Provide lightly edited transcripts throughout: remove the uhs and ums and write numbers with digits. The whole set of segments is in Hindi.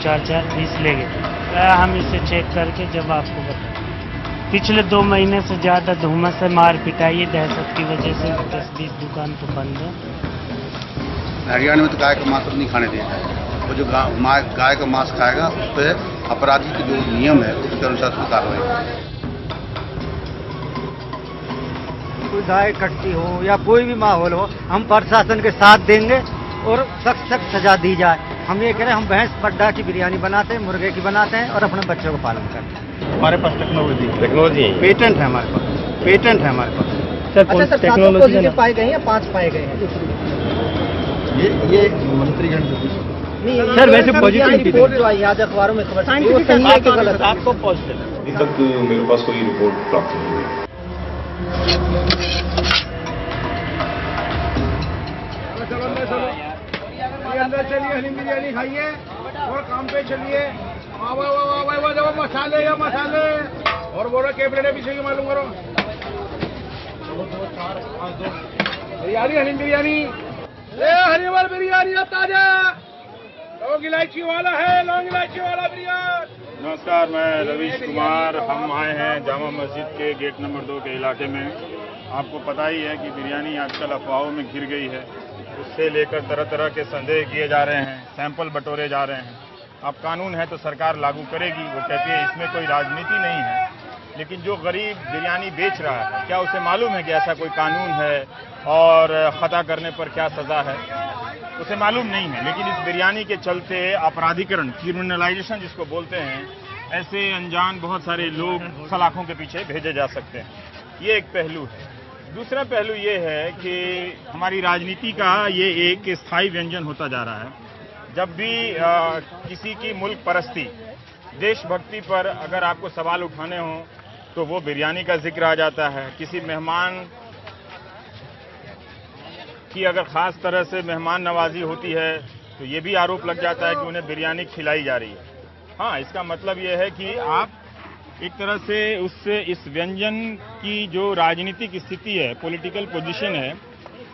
4-4 20 ले गए। हम इसे चेक करके जब आपको बताएं। पिछले 2 महीने से ज़्यादा धुम्मस से मार पिटाई दहशत की वजह से 10-20 दुकान तो बंद है। हरियाणा में तो गाय का मांस नहीं खाने दिया है। वो जो गाय का मांस खाएगा उस पर अपराधी के जो नियम है उसके अनुसार उसकी कार्रवाई। कोई गाय कटती हो या कोई भी माहौल हो, हम प्रशासन के साथ देंगे और सख्त सख्त सजा दी जाए। हम ये कह रहे हैं, हम भैंस पड्डा की बिरयानी बनाते हैं, मुर्गे की बनाते हैं और अपने बच्चों का पालन करते हैं। हमारे पास टेक्नोलॉजी है, पेटेंट है हमारे पास, पेटेंट है हमारे पास। सर, सर टेक्नोलॉजी पाए गए हैं, 5 पाए गए हैं। ये मंत्रीगण नहीं सर, वैसे पॉजिटिव रिपोर्ट जो आई आज अखबारों में खबर वो सही है कि गलत? आपको पॉजिटिव? अभी तक मेरे पास कोई रिपोर्ट प्राप्त नहीं हुई। अंदर चलिए, हलीम बिरयानी खाइए और काम पे चलिए। वाह मसाले या मसाले और बोलो के प्लेट पीछे की मालूम करो। बिरयानी, हलीम बिरयानी, हरी वाली बिरयानी ताजा, लौंग इलायची वाला है, लौंग इलायची वाला बिरयानी। नमस्कार, मैं रवीश कुमार। हम आए हैं जामा मस्जिद के गेट नंबर 2 के इलाके में। आपको पता ही है कि बिरयानी आजकल अफवाहों में घिर गई है। उससे लेकर तरह तरह के संदेह किए जा रहे हैं, सैंपल बटोरे जा रहे हैं। अब कानून है तो सरकार लागू करेगी। वो कहती है इसमें कोई राजनीति नहीं है, लेकिन जो गरीब बिरयानी बेच रहा है, क्या उसे मालूम है कि ऐसा कोई कानून है और खता करने पर क्या सज़ा है? उसे मालूम नहीं है। लेकिन इस बिरयानी के चलते अपराधीकरण, क्रिमिनलाइजेशन जिसको बोलते हैं, ऐसे अनजान बहुत सारे लोग सलाखों के पीछे भेजे जा सकते हैं। ये एक पहलू है। दूसरा पहलू ये है कि हमारी राजनीति का ये एक स्थायी व्यंजन होता जा रहा है। जब भी किसी की मुल्क परस्ती, देशभक्ति पर अगर आपको सवाल उठाने हों तो वो बिरयानी का जिक्र आ जाता है। किसी मेहमान की अगर ख़ास तरह से मेहमान नवाजी होती है तो ये भी आरोप लग जाता है कि उन्हें बिरयानी खिलाई जा रही है। हाँ, इसका मतलब ये है कि आप एक तरह से उससे इस व्यंजन की जो राजनीतिक स्थिति है, पॉलिटिकल पोजीशन है,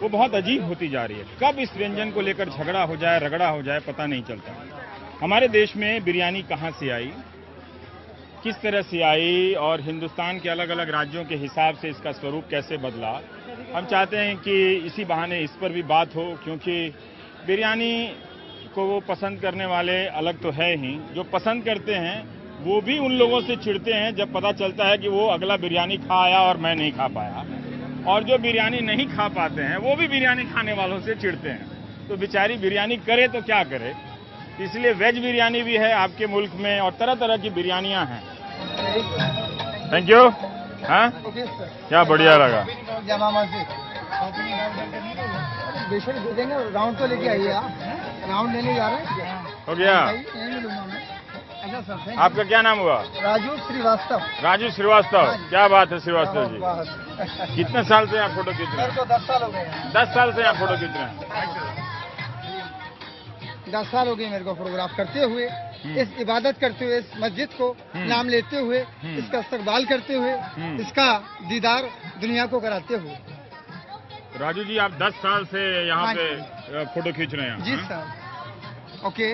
वो बहुत अजीब होती जा रही है। कब इस व्यंजन को लेकर झगड़ा हो जाए, रगड़ा हो जाए, पता नहीं चलता। हमारे देश में बिरयानी कहाँ से आई, किस तरह से आई और हिंदुस्तान के अलग अलग राज्यों के हिसाब से इसका स्वरूप कैसे बदला, हम चाहते हैं कि इसी बहाने इस पर भी बात हो। क्योंकि बिरयानी को वो पसंद करने वाले अलग तो है ही, जो पसंद करते हैं वो भी उन लोगों से चिढ़ते हैं जब पता चलता है कि वो अगला बिरयानी खा आया और मैं नहीं खा पाया। और जो बिरयानी नहीं खा पाते हैं वो भी बिरयानी खाने वालों से चिढ़ते हैं। तो बेचारी बिरयानी करे तो क्या करे। इसलिए वेज बिरयानी भी है आपके मुल्क में और तरह तरह की बिरयानियां हैं। Thank you. हाँ, क्या बढ़िया लगा। जामा मस्जिद बेशक दे देंगे, राउंड तो लेके आइए आप। राउंड लेने जा रहे हैं। हो गया। आपका क्या नाम हुआ? राजू श्रीवास्तव। राजू श्रीवास्तव, क्या बात है श्रीवास्तव जी। कितने साल से आप फोटो खींच रहे हैं? 10 साल हो गए। 10 साल से आप फोटो खींच रहे हैं? 10 साल हो गए मेरे को फोटोग्राफ करते हुए, इस इबादत करते हुए, इस मस्जिद को नाम लेते हुए, इसका इस्तकबाल करते हुए, इसका दीदार दुनिया को कराते हुए। राजू जी, आप 10 साल से यहाँ पे फोटो खींच रहे हैं? जी सर। ओके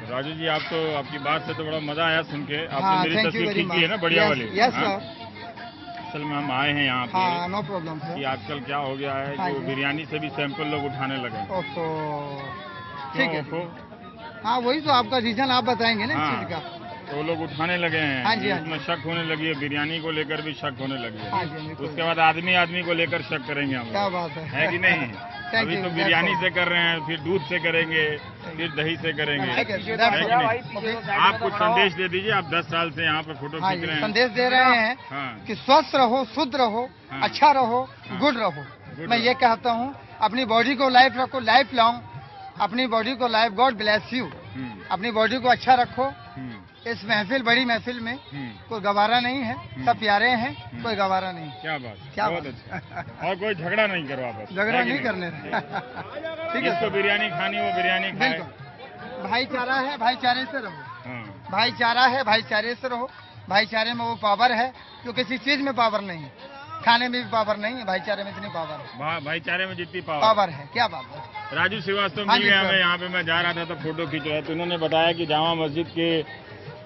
राजू जी, आप तो, आपकी बात से तो बड़ा मजा आया सुन के। आपने मेरी तस्वीर खींची है ना, बढ़िया वाली? Yes sir. असल में हम आए हैं यहाँ पे। हाँ, नो प्रॉब्लम सर। कि आजकल क्या हो गया है, जो बिरयानी से भी सैंपल लोग उठाने लगे। ठीक है। हाँ, वही तो आपका रीजन आप बताएंगे ना इस चीज का। तो लोग उठाने लगे हैं। हाँ जी, उसमें शक होने लगी है, बिरयानी को लेकर भी शक होने लगी है। हाँ जी, उसके बाद आदमी आदमी को लेकर शक करेंगे हम। क्या बात है कि नहीं? अभी तो बिरयानी से कर रहे हैं, फिर दूध से करेंगे, फिर दही से करेंगे। आप कुछ संदेश दे दीजिए। आप 10 साल से यहाँ पे फोटो खींच रहे हैं। संदेश दे रहे हैं कि स्वस्थ रहो, शुद्ध रहो, अच्छा रहो, गुड रहो। मैं ये कहता हूँ, अपनी बॉडी को लाइफ रखो, लाइफ लॉन्ग अपनी बॉडी को लाइफ, गॉड ब्लेस यू। अपनी बॉडी को अच्छा रखो। इस महफिल, बड़ी महफिल में कोई गवारा नहीं है, सब प्यारे हैं, कोई गवारा नहीं। क्या बात, क्या बहुत अच्छा। और कोई झगड़ा नहीं करो आप? झगड़ा नहीं करने। ठीक है। जिसको बिरयानी खानी वो बिरयानी खाए। भाईचारा है, भाईचारे से रहो। भाईचारा है, भाईचारे से रहो। भाईचारे में वो पावर है जो किसी चीज में पावर नहीं है। खाने में भी पावर नहीं है, भाईचारे में इतनी पावर है। भाईचारे में जितनी पावर है, क्या बात है। राजू श्रीवास्तव हाँ मिल जी, गए सर। हमें, यहाँ पे मैं जा रहा था तो फोटो खींच रहा था, तो उन्होंने बताया कि जामा मस्जिद के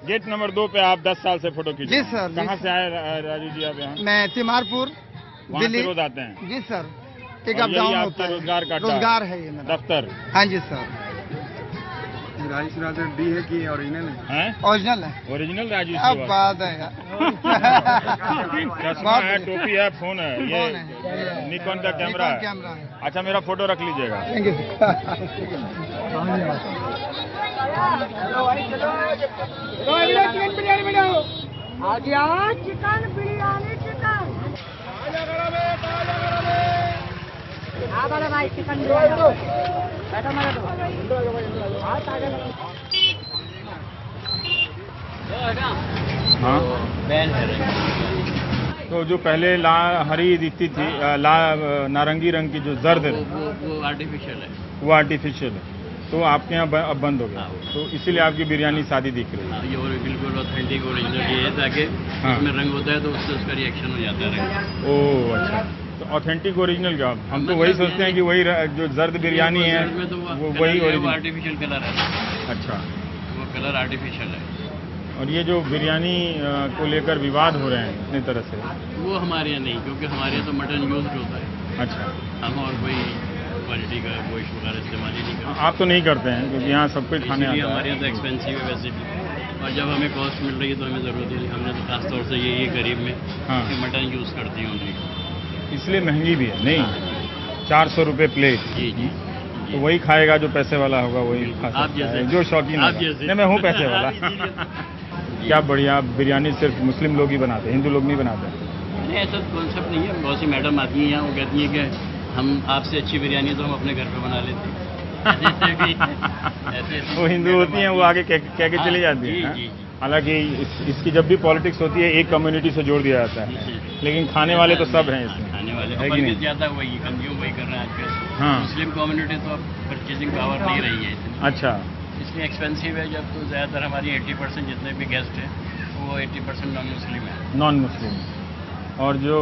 गेट नंबर 2 पे आप 10 साल से फोटो खींच रहे जी हैं। सर, जी कहाँ सर। से आए राजू जी आप यहाँ? मैं तिमारपुर वहाँ दिल्ली से रोज आते हैं? जी सर। एक और अप यही डाउन आपका होता है, रोजगार का अड्डा है? रोजगार है ये मेरा दफ्तर हाँ जी सर। डी है कि ओरिजिनल है? ओरिजिनल है। ओरिजिनल राजू अब श्रीवास्तव। बात है यार। चश्मा है, टोपी है, फोन है, ये फोन है। निकॉन का कैमरा निकॉन है। कैमरा है। अच्छा, मेरा फोटो रख लीजिएगा। Thank you. चिकन बिरयानी बनाओ। आ गया चिकन बिरयानी चिकन। हाँ बड़े भाई चिकन बिरयानी बैठो मेरे तो हाँ ताजा हाँ, तो जो पहले हरी दिखती थी, नारंगी रंग की जो जर्द है, वो आर्टिफिशियल है। वो आर्टिफिशियल है, तो आपके यहाँ अब बंद हो गया। तो इसीलिए आपकी बिरयानी सादी दिख रही है। ये और बिल्कुल ऑथेंटिक ओरिजिनल ये है, ताकि हाँ। उसमें रंग होता है तो उससे उसका रिएक्शन हो जाता है रंग। ओह अच्छा, तो ऑथेंटिक ओरिजिनल क्या? हम तो वही सोचते हैं कि वही जो जर्द बिरयानी है में तो वो वही ओरिजिनल। आर्टिफिशियल कलर है। अच्छा, वो कलर आर्टिफिशियल है। और ये जो बिरयानी को लेकर विवाद हो रहे हैं इतनी तरह से, वो हमारे यहाँ नहीं, क्योंकि हमारे यहाँ तो मटन यूज होता है। अच्छा, हम और कोई क्वालिटी का कोई शुगर इस्तेमाल ही नहीं करते। आप तो नहीं करते हैं क्योंकि यहाँ सब कोई खाने इसीलिए आता हमारे है। यहाँ तो एक्सपेंसिव है वैसे भी, और जब हमें कॉस्ट मिल रही है तो हमें ज़रूरत है। हमने तो खास तौर से ये गरीब में हाँ। कि मटन यूज़ करती हूँ उनकी, इसलिए महंगी भी है। नहीं, 400 रुपये प्लेट। जी जी। तो वही खाएगा जो पैसे वाला होगा, वही खा आप सकता है, जैसे। जो शौकीन आप होगा। जैसे। नहीं, मैं हूँ पैसे वाला। क्या बढ़िया, बिरयानी सिर्फ मुस्लिम लोग ही बनाते हैं, हिंदू लोग नहीं बनाते। नहीं, ऐसा कॉन्सेप्ट नहीं है। बहुत सी मैडम आती हैं यहाँ, वो कहती हैं कि हम आपसे अच्छी बिरयानी तो हम अपने घर पे बना लेते हैं। ऐसे वो हिंदू होती हैं, वो आगे कह के चली जाती जी, हैं। जी, हालांकि इसकी जब भी पॉलिटिक्स होती है एक कम्युनिटी से जोड़ दिया जाता है, जी। लेकिन खाने वाले तो सब हैं इसमें, खाने वाले है कि नहीं? ज़्यादा वही कंज्यूम वही कर रहे हैं आजकल। हाँ। मुस्लिम कम्युनिटी तो अब परचेजिंग पावर नहीं रही है इतनी, अच्छा, इसलिए एक्सपेंसिव है। जब तो ज़्यादातर हमारी 80% जितने भी गेस्ट हैं वो 80% नॉन मुस्लिम है। Non Muslim. और जो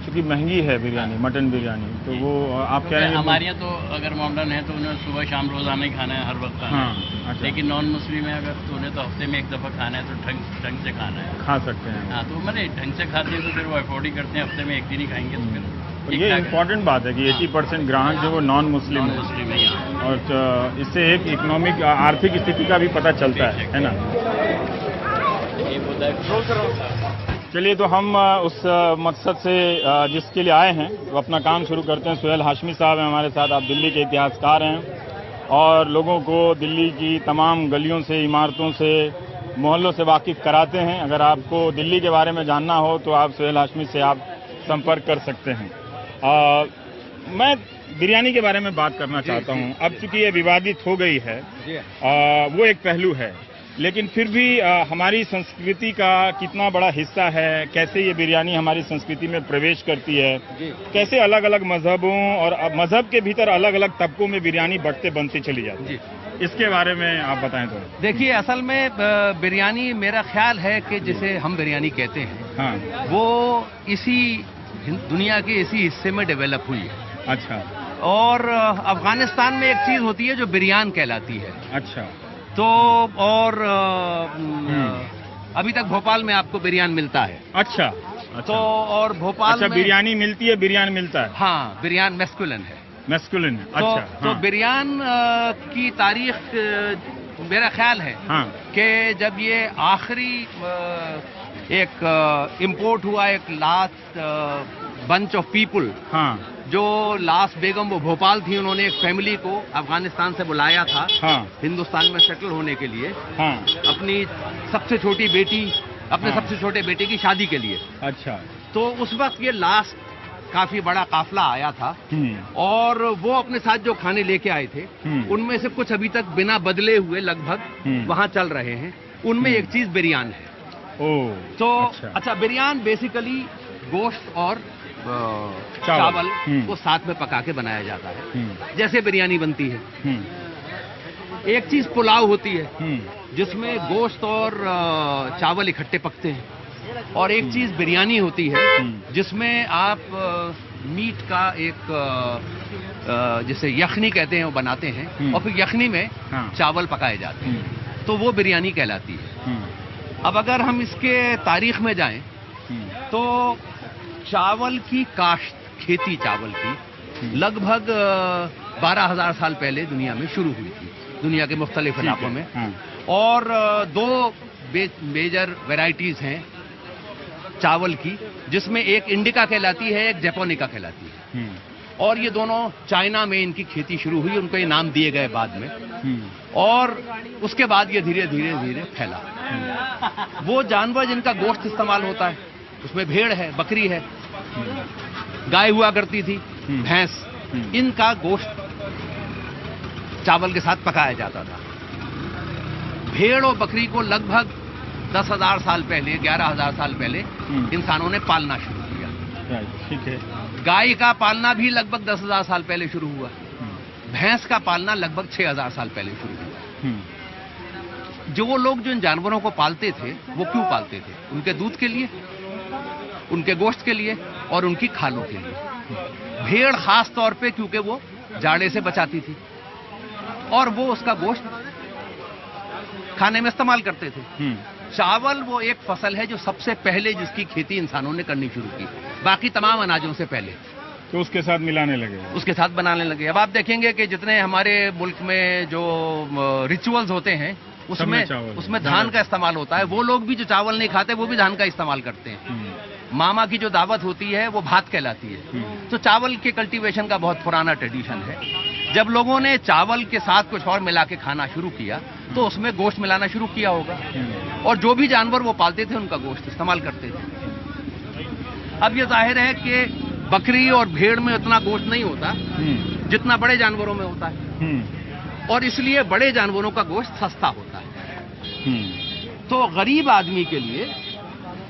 चूंकि महंगी है बिरयानी, मटन बिरयानी, तो वो आप कह रहे हैं हमारे यहाँ तो अगर मॉडर्न है तो उन्हें सुबह शाम रोजाना ही खाना है, हर वक्त खाना हाँ, है। अच्छा। लेकिन नॉन मुस्लिम है अगर तो उन्हें तो हफ्ते में एक दफ़ा खाना है, तो ढंग से खाना है। खा सकते हैं। हाँ, तो मैंने ढंग से खाते हैं तो फिर वो अफोर्ड ही करते हैं, हफ्ते में एक दिन ही खाएंगे तो फिर तो ठीक ये ठाक है। इम्पोर्टेंट बात है कि 80% ग्राहक जो वो नॉन मुस्लिम नॉन है, मुस्लिम है यहाँ। और इससे एक इकोनॉमिक आर्थिक स्थिति का भी पता चलता है ना। ये होता है। चलिए, तो हम उस मकसद से जिसके लिए आए हैं वो अपना काम शुरू करते हैं। सुहेल हाशमी साहब हैं हमारे साथ। आप दिल्ली के इतिहासकार हैं और लोगों को दिल्ली की तमाम गलियों से, इमारतों से, मोहल्लों से वाकिफ़ कराते हैं। अगर आपको दिल्ली के बारे में जानना हो तो आप सुहेल हाशमी से आप संपर्क कर सकते हैं। मैं बिरयानी के बारे में बात करना चाहता हूं। अब चूंकि ये विवादित हो गई है, वो एक पहलू है, लेकिन फिर भी हमारी संस्कृति का कितना बड़ा हिस्सा है, कैसे ये बिरयानी हमारी संस्कृति में प्रवेश करती है, कैसे अलग अलग मजहबों और मजहब के भीतर अलग अलग तबकों में बिरयानी बढ़ते बनती चली जाती है, इसके बारे में आप बताएं तो। देखिए, असल में बिरयानी मेरा ख्याल है कि जिसे हम बिरयानी कहते हैं, हाँ, वो इसी दुनिया के इसी हिस्से में डेवलप हुई है। अच्छा। और अफगानिस्तान में एक चीज़ होती है जो बिरयान कहलाती है। अच्छा। तो और अभी तक भोपाल में आपको बिरयान मिलता है। अच्छा। तो और भोपाल अच्छा, में बिरयानी मिलती है, बिरयान मिलता है। हाँ, बिरयान मैस्कुलिन है। मैस्कुलिन है। तो, अच्छा। तो हाँ। बिरयान की तारीख मेरा ख्याल है हाँ। कि जब ये आखिरी एक इंपोर्ट हुआ, एक लास्ट बंच ऑफ पीपल, हाँ, जो लास्ट बेगम वो भोपाल थी, उन्होंने एक फैमिली को अफगानिस्तान से बुलाया था, हाँ, हिंदुस्तान में सेटल होने के लिए, हाँ, अपनी सबसे छोटी बेटी, अपने हाँ, सबसे छोटे बेटे की शादी के लिए। अच्छा। तो उस वक्त ये लास्ट काफी बड़ा काफला आया था और वो अपने साथ जो खाने लेके आए थे उनमें से कुछ अभी तक बिना बदले हुए लगभग वहां चल रहे हैं। उनमें एक चीज बिरयान है। तो अच्छा, बिरयान बेसिकली गोश्त और चावल को साथ में पका के बनाया जाता है, जैसे बिरयानी बनती है। एक चीज पुलाव होती है जिसमें गोश्त और चावल इकट्ठे पकते हैं। और एक चीज बिरयानी होती है जिसमें आप मीट का एक जैसे यखनी कहते हैं वो बनाते हैं और फिर यखनी में चावल पकाए जाते हैं, तो वो बिरयानी कहलाती है। अब अगर हम इसके तारीख में जाएं तो चावल की काश्त, खेती चावल की लगभग 12,000 साल पहले दुनिया में शुरू हुई थी, दुनिया के मुख्तलिफ इलाकों में। और 2 मेजर वैरायटीज हैं चावल की, जिसमें एक इंडिका कहलाती है, एक जैपोनिका कहलाती है। और ये दोनों चाइना में इनकी खेती शुरू हुई, उनको ये नाम दिए गए बाद में। और उसके बाद ये धीरे धीरे धीरे फैला। वो जानवर जिनका गोश्त इस्तेमाल होता है उसमें भेड़ है, बकरी है, गाय हुआ करती थी, भैंस, इनका गोश्त चावल के साथ पकाया जाता था। भेड़ और बकरी को लगभग 10,000 साल पहले, 11,000 साल पहले इंसानों ने पालना शुरू किया। ठीक है। गाय का पालना भी लगभग 10,000 साल पहले शुरू हुआ। भैंस का पालना लगभग 6,000 साल पहले शुरू हुआ। जो वो लोग जो इन जानवरों को पालते थे वो क्यों पालते थे? उनके दूध के लिए, उनके गोश्त के लिए और उनकी खालों के लिए। भेड़ खास तौर पे क्योंकि वो जाड़े से बचाती थी और वो उसका गोश्त खाने में इस्तेमाल करते थे। चावल वो एक फसल है जो सबसे पहले जिसकी खेती इंसानों ने करनी शुरू की, बाकी तमाम अनाजों से पहले। तो उसके साथ मिलाने लगे, उसके साथ बनाने लगे। अब आप देखेंगे कि जितने हमारे मुल्क में जो रिचुअल्स होते हैं उसमें धान का इस्तेमाल होता है। वो लोग भी जो चावल नहीं खाते वो भी धान का इस्तेमाल करते हैं। मामा की जो दावत होती है वो भात कहलाती है। तो चावल के कल्टीवेशन का बहुत पुराना ट्रेडिशन है। जब लोगों ने चावल के साथ कुछ और मिला के खाना शुरू किया तो उसमें गोश्त मिलाना शुरू किया होगा, और जो भी जानवर वो पालते थे उनका गोश्त इस्तेमाल करते थे। अब ये जाहिर है कि बकरी और भेड़ में उतना गोश्त नहीं होता जितना बड़े जानवरों में होता है, और इसलिए बड़े जानवरों का गोश्त सस्ता होता है। तो गरीब आदमी के लिए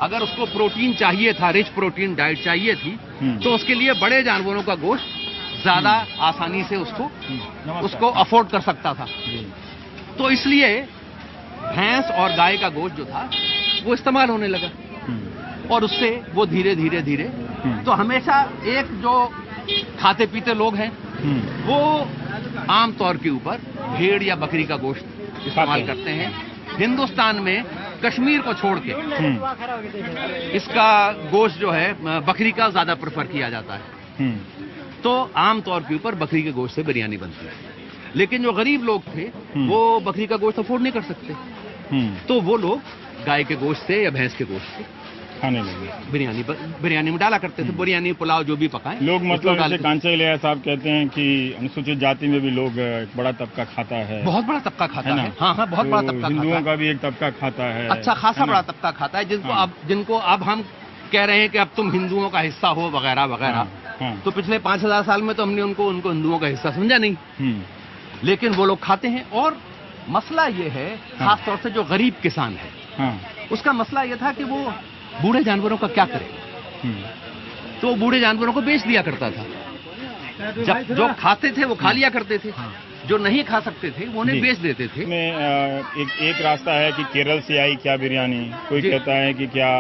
अगर उसको प्रोटीन चाहिए था, रिच प्रोटीन डाइट चाहिए थी, तो उसके लिए बड़े जानवरों का गोश्त ज्यादा आसानी से उसको अफोर्ड कर सकता था। तो इसलिए भैंस और गाय का गोश्त जो था वो इस्तेमाल होने लगा, और उससे वो धीरे धीरे धीरे तो हमेशा एक जो खाते पीते लोग हैं वो आम तौर के ऊपर भेड़ या बकरी का गोश्त इस्तेमाल करते हैं। हिंदुस्तान में कश्मीर को छोड़ के इसका गोश्त जो है बकरी का ज्यादा प्रेफर किया जाता है। तो आम तौर के ऊपर बकरी के गोश्त से बिरयानी बनती है। लेकिन जो गरीब लोग थे वो बकरी का गोश्त अफोर्ड नहीं कर सकते, तो वो लोग गाय के गोश्त से या भैंस के गोश्त से खाने लगे, बिरयानी में डाला करते थे। बिरयानी पुलाव जो भी पकाए लोग, मतलब जैसे कांचा इलियास साहब कहते हैं कि अनुसूचित जाति में भी लोग एक बड़ा तबका खाता है, बहुत बड़ा तबका खाता है। हाँ हाँ, बहुत बड़ा तबका। हिंदुओं का भी एक तबका खाता है, अच्छा खासा बड़ा तबका खाता है, जिनको अब हम कह रहे हैं कि अब तुम हिंदुओं का हिस्सा हो वगैरह वगैरह। तो पिछले 5,000 साल में तो हमने उनको हिंदुओं का हिस्सा समझा नहीं, लेकिन वो लोग खाते हैं। और मसला ये है, खास तौर से जो गरीब किसान है उसका मसला ये था कि वो बूढ़े जानवरों का क्या करे, तो बूढ़े जानवरों को बेच दिया करता था। जब जो खाते थे वो खा लिया करते थे, जो नहीं खा सकते थे वो उन्हें बेच देते थे। एक रास्ता है कि केरल से आई क्या बिरयानी, कोई कहता है कि क्या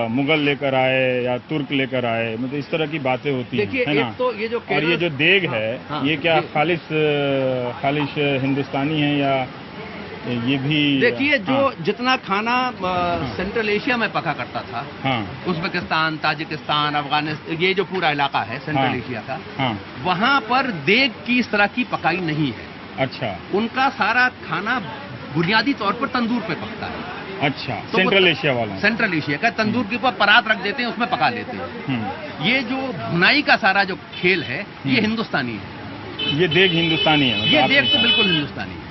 मुगल लेकर आए या तुर्क लेकर आए, मतलब इस तरह की बातें होती हैं, है ना। तो ये जो और ये जो देग है ये क्या खालिश हिंदुस्तानी है या ये भी? देखिए, जो जितना खाना सेंट्रल एशिया में पका करता था, उज्बेकिस्तान, ताजिकिस्तान, अफगानिस्तान, ये जो पूरा इलाका है सेंट्रल एशिया का, वहाँ पर देग की इस तरह की पकाई नहीं है। अच्छा। उनका सारा खाना बुनियादी तौर पर तंदूर पे पकता है। अच्छा, तो सेंट्रल एशिया वाला? सेंट्रल एशिया का तंदूर के ऊपर परात रख देते हैं, उसमें पका लेते हैं। ये जो भुनाई का सारा जो खेल है ये हिंदुस्तानी है। ये देग हिंदुस्तानी है? ये देग तो बिल्कुल हिंदुस्तानी है।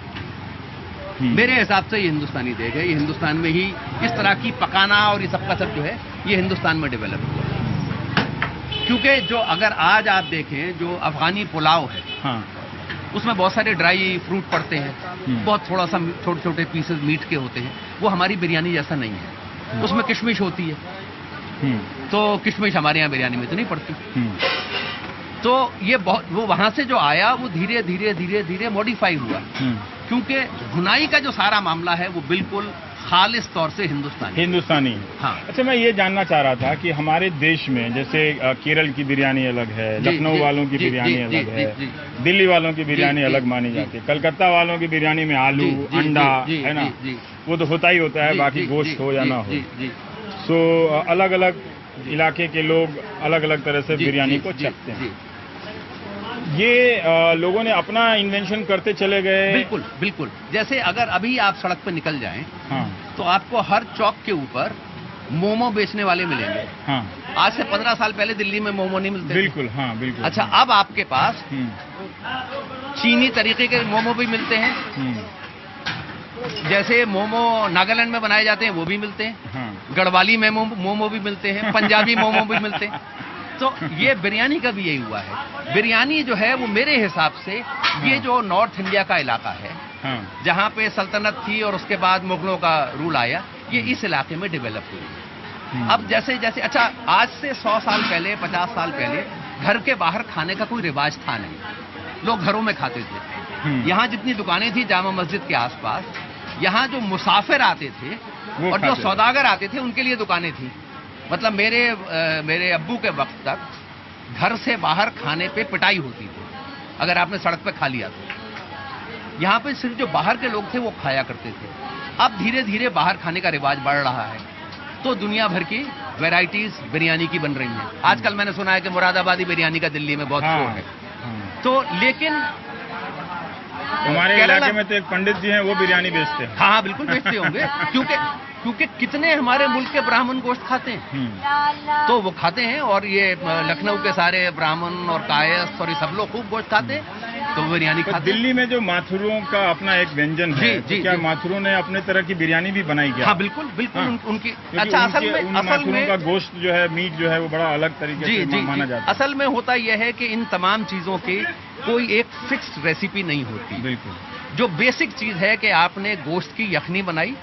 मेरे हिसाब से ये हिंदुस्तानी देग है। ये हिंदुस्तान में ही इस तरह की पकाना और ये सबका सब जो है ये हिंदुस्तान में डेवलप हुआ। क्योंकि जो अगर आज आप देखें जो अफगानी पुलाव है, उसमें बहुत सारे ड्राई फ्रूट पड़ते हैं, बहुत थोड़ा सा छोटे छोटे पीसेस मीट के होते हैं। वो हमारी बिरयानी जैसा नहीं है। उसमें किशमिश होती है, तो किशमिश हमारे यहाँ बिरयानी में तो नहीं पड़ती। तो ये बहुत, वो वहां से जो आया वो धीरे धीरे धीरे धीरे मॉडिफाई हुआ, क्योंकि भुनाई का जो सारा मामला है वो बिल्कुल खालिस तौर से हिंदुस्तानी। हाँ। अच्छा, मैं ये जानना चाह रहा था कि हमारे देश में जैसे केरल की बिरयानी अलग है, लखनऊ वालों की बिरयानी अलग है, दिल्ली वालों की बिरयानी अलग मानी जाती है, कलकत्ता वालों की बिरयानी में आलू अंडा है ना, वो तो होता ही होता है, बाकी गोश्त हो या ना हो। सो अलग अलग इलाके के लोग अलग अलग तरह से बिरयानी को चखते हैं। ये लोगों ने अपना इन्वेंशन करते चले गए। बिल्कुल बिल्कुल। जैसे अगर अभी आप सड़क पर निकल जाएं, हाँ, तो आपको हर चौक के ऊपर मोमो बेचने वाले मिलेंगे। हाँ। आज से 15 साल पहले दिल्ली में मोमो नहीं मिलते। बिल्कुल, हाँ बिल्कुल। अच्छा, अब आपके पास चीनी तरीके के मोमो भी मिलते हैं। जैसे मोमो नागालैंड में बनाए जाते हैं वो भी मिलते हैं। हाँ। गढ़वाली में मोमो भी मिलते हैं, पंजाबी मोमो भी मिलते हैं। तो ये बिरयानी का भी यही हुआ है। बिरयानी जो है वो मेरे हिसाब से ये जो नॉर्थ इंडिया का इलाका है, जहाँ पे सल्तनत थी और उसके बाद मुगलों का रूल आया, ये इस इलाके में डेवलप हुई। अब जैसे जैसे अच्छा, आज से 100 साल पहले, 50 साल पहले घर के बाहर खाने का कोई रिवाज था नहीं, लोग घरों में खाते थे। यहाँ जितनी दुकानें थी जामा मस्जिद के आसपास, यहाँ जो मुसाफिर आते थे और जो सौदागर आते थे उनके लिए दुकानें थी। मतलब मेरे अब्बू के वक्त तक घर से बाहर खाने पे पिटाई होती थी अगर आपने सड़क पे खा लिया तो। यहाँ पे सिर्फ जो बाहर के लोग थे वो खाया करते थे। अब धीरे धीरे बाहर खाने का रिवाज बढ़ रहा है, तो दुनिया भर की वैरायटीज बिरयानी की बन रही हैं। आजकल मैंने सुना है कि मुरादाबादी बिरयानी का दिल्ली में बहुत शोर है। तो लेकिन हमारे इलाके में तो एक पंडित जी हैं, वो बिरयानी बेचते हैं। हाँ बिल्कुल बेचते होंगे, क्योंकि कितने हमारे मुल्क के ब्राह्मण गोश्त खाते हैं, तो वो खाते हैं। और ये लखनऊ के सारे ब्राह्मण और कायस्थ और ये सब लोग खूब गोश्त खाते हैं, तो बिरयानी खाते हैं। दिल्ली में जो माथुरों का अपना एक व्यंजन है, तो क्या माथुरों ने अपने तरह की बिरयानी भी बनाई क्या? हाँ बिल्कुल बिल्कुल। उनकी अच्छा, असल में का गोश्त जो है, मीट जो है, वो बड़ा अलग तरीके से माना जाता है। असल में होता यह है कि इन तमाम चीजों की कोई एक फिक्स्ड रेसिपी नहीं होती। बिल्कुल। जो बेसिक चीज है कि आपने गोश्त की यखनी बनाई,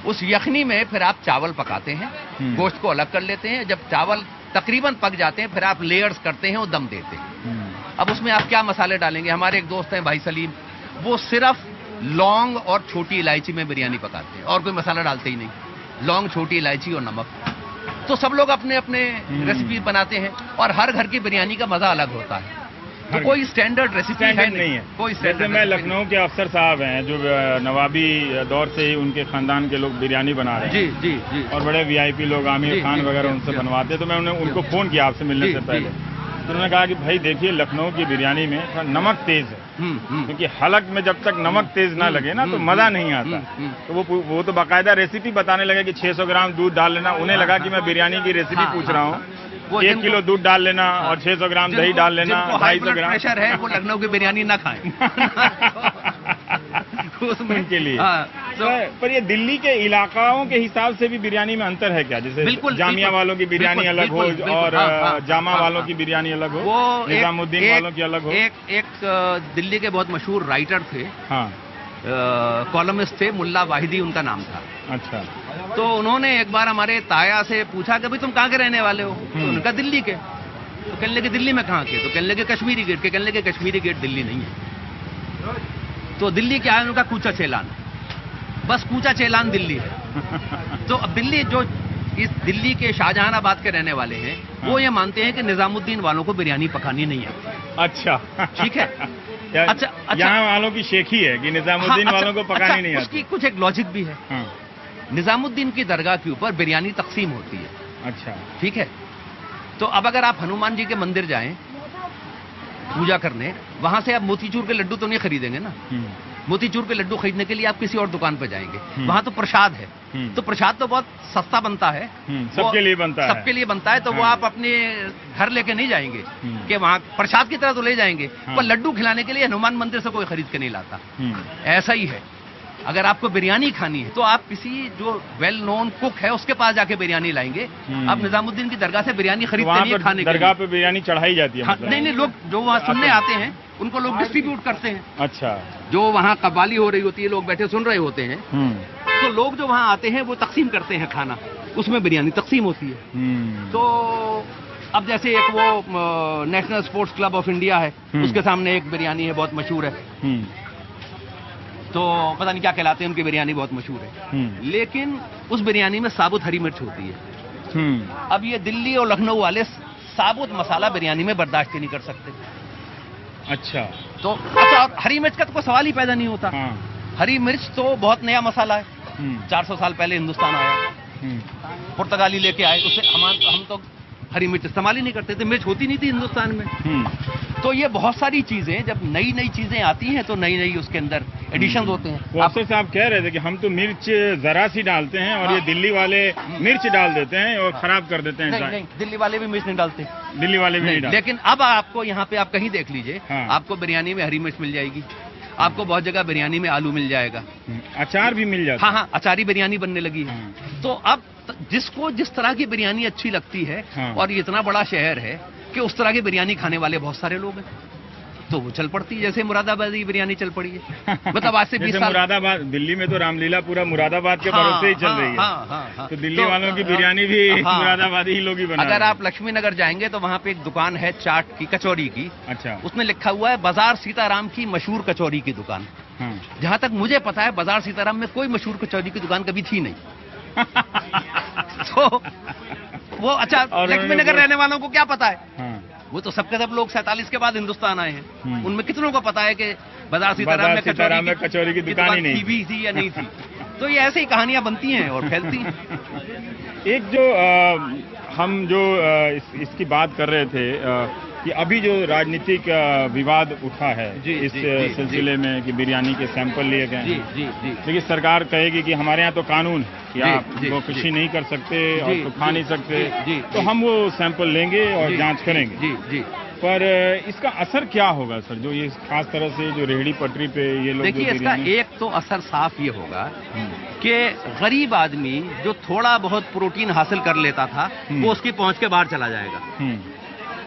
उस यखनी में फिर आप चावल पकाते हैं, गोश्त को अलग कर लेते हैं। जब चावल तकरीबन पक जाते हैं फिर आप लेयर्स करते हैं और दम देते हैं। अब उसमें आप क्या मसाले डालेंगे? हमारे एक दोस्त हैं भाई सलीम, वो सिर्फ लौंग और छोटी इलायची में बिरयानी पकाते हैं और कोई मसाला डालते ही नहीं, लौंग, छोटी इलायची और नमक। तो सब लोग अपने अपने रेसिपी बनाते हैं और हर घर की बिरयानी का मजा अलग होता है। तो कोई स्टैंडर्ड रेसिपी नहीं है। कोई जैसे मैं लखनऊ के अफसर साहब हैं जो नवाबी दौर से ही उनके खानदान के लोग बिरयानी बना रहे हैं। जी जी। और बड़े वीआईपी लोग, आमिर खान वगैरह उनसे बनवाते, तो मैं उनको फोन किया आपसे मिलने से पहले, तो उन्होंने कहा कि भाई देखिए, लखनऊ की बिरयानी में थोड़ा नमक तेज है, क्योंकि हलक में जब तक नमक तेज ना लगे ना तो मजा नहीं आता। तो वो तो बाकायदा रेसिपी बताने लगे कि 600 ग्राम दूध डाल लेना। उन्हें लगा कि मैं बिरयानी की रेसिपी पूछ रहा हूँ। 1 किलो दूध डाल लेना और 600 ग्राम दही डाल लेना, 250 ग्राम प्रेशर है, वो लखनऊ की बिरयानी ना खाएं। उनके लिए। पर ये दिल्ली के इलाकाओं के हिसाब से भी बिरयानी में अंतर है क्या? जैसे जामिया वालों की बिरयानी अलग हो और जामा वालों की बिरयानी अलग हो, निजामुद्दीन वालों की अलग हो। एक दिल्ली के बहुत मशहूर राइटर थे, कॉलमिस्ट थे, मुल्ला वाहिदी उनका नाम था। अच्छा। तो उन्होंने एक बार हमारे ताया से पूछा कि भाई तुम कहाँ के रहने वाले हो? तो उनका दिल्ली के। तो कहने लगे दिल्ली में कहाँ के? तो कहने लगे कश्मीरी गेट के। कहने लगे कश्मीरी गेट दिल्ली नहीं है। तो दिल्ली क्या है? उनका कूचा चेलान। बस कूचा चेलान दिल्ली है। तो अब दिल्ली जो इस दिल्ली के शाहजहानाबाद के रहने वाले हैं, वो ये मानते हैं कि निजामुद्दीन वालों को बिरयानी पकानी नहीं आती। अच्छा, ठीक है। अच्छा, यहाँ वालों की शेखी है कि निजामुद्दीन वालों को पकानी नहीं आती। उसकी कुछ एक लॉजिक भी है। निजामुद्दीन की दरगाह के ऊपर बिरयानी तकसीम होती है। अच्छा, ठीक है। तो अब अगर आप हनुमान जी के मंदिर जाएं पूजा करने, वहां से आप मोतीचूर के लड्डू तो नहीं खरीदेंगे ना। मोतीचूर के लड्डू खरीदने के लिए आप किसी और दुकान पर जाएंगे, वहां तो प्रसाद है। तो प्रसाद तो बहुत सस्ता बनता है, सबके लिए बनता है। सबके लिए बनता है, तो वो आप अपने घर लेके नहीं जाएंगे कि वहां प्रसाद की तरह तो ले जाएंगे, पर लड्डू खिलाने के लिए हनुमान मंदिर से कोई खरीद के नहीं लाता। ऐसा ही है, अगर आपको बिरयानी खानी है तो आप किसी जो वेल नोन कुक है उसके पास जाके बिरयानी लाएंगे। आप निजामुद्दीन की दरगाह से बिरयानी खरीदते नहीं खाने के लिए। दरगाह पे बिरयानी चढ़ाई जाती है? नहीं, लोग जो वहाँ सुनने आते हैं उनको लोग डिस्ट्रीब्यूट करते हैं। अच्छा। जो वहाँ कव्वाली हो रही होती है, लोग बैठे सुन रहे होते हैं, तो लोग जो वहाँ आते हैं वो तकसीम करते हैं खाना, उसमें बिरयानी तकसीम होती है। तो अब जैसे एक वो national sports club of India है, उसके सामने एक बिरयानी है बहुत मशहूर है, तो पता नहीं क्या कहलाते हैं, उनकी बिरयानी बहुत मशहूर है। लेकिन उस बिरयानी में साबुत हरी मिर्च होती है। अब ये दिल्ली और लखनऊ वाले साबुत मसाला बिरयानी में बर्दाश्त ही नहीं कर सकते। अच्छा, तो अच्छा, हरी मिर्च का तो कोई सवाल ही पैदा नहीं होता। हरी मिर्च तो बहुत नया मसाला है, 400 साल पहले हिंदुस्तान आया, पुर्तगाली लेके आए, उससे हम तो हरी मिर्च इस्तेमाल ही नहीं करते थे, मिर्च होती नहीं थी हिंदुस्तान में। तो ये बहुत सारी चीजें, जब नई नई चीजें आती हैं तो नई नई उसके अंदर एडिशन होते हैं। वो अफसर साहब कह रहे थे कि हम तो मिर्च जरा सी डालते हैं और ये दिल्ली वाले मिर्च डाल देते हैं और खराब कर देते हैं। नहीं, दिल्ली वाले भी मिर्च नहीं डालते, दिल्ली वाले भी नहीं डालते। लेकिन अब आपको यहाँ पे आप कहीं देख लीजिए, आपको बिरयानी में हरी मिर्च मिल जाएगी, आपको बहुत जगह बिरयानी में आलू मिल जाएगा, अचार भी मिल जाता है। हाँ, अचारी बिरयानी बनने लगी है। तो अब जिसको जिस तरह की बिरयानी अच्छी लगती है, और ये इतना बड़ा शहर है कि उस तरह की बिरयानी खाने वाले बहुत सारे लोग हैं, तो वो चल पड़ती है। जैसे मुरादाबादी बिरयानी चल पड़ी है, मतलब आज से 20 साल। मुरादाबाद, दिल्ली में तो रामलीला पूरा मुरादाबाद के भरोसे ही चल रही है। तो दिल्ली वालों की बिरयानी भी मुरादाबादी ही लोग ही बना। अगर आप लक्ष्मी नगर जाएंगे तो वहाँ पे एक दुकान है चाट की, कचौरी की। अच्छा, उसमें लिखा हुआ है बाजार सीताराम की मशहूर कचौरी की दुकान। जहाँ तक मुझे पता है बाजार सीताराम में कोई मशहूर कचौरी की दुकान कभी थी नहीं। तो वो अच्छा, लक्ष्मी नगर रहने वालों को क्या पता है? वो तो सबके सब लोग 47 के बाद हिंदुस्तान आए हैं, उनमें कितनों को पता है कि बाजार सीताराम में कचौरी की दुकान ही नहीं थी या नहीं थी। तो ये ऐसे ही कहानियां बनती हैं और फैलती हैं। एक जो हम जो इसकी बात कर रहे थे कि अभी जो राजनीतिक विवाद उठा है इस सिलसिले में कि बिरयानी के सैंपल लिए गए हैं, देखिए सरकार कहेगी कि हमारे यहाँ तो कानून कि आप वो कृषि नहीं कर सकते और तो खा नहीं सकते, तो हम वो सैंपल लेंगे और जांच करेंगे। पर इसका असर क्या होगा सर, जो ये खास तरह से जो रेहड़ी पटरी पे ये लोग? देखिए, इसका एक तो असर साफ ये होगा कि गरीब आदमी जो थोड़ा बहुत प्रोटीन हासिल कर लेता था वो उसकी पहुंच के बाहर चला जाएगा।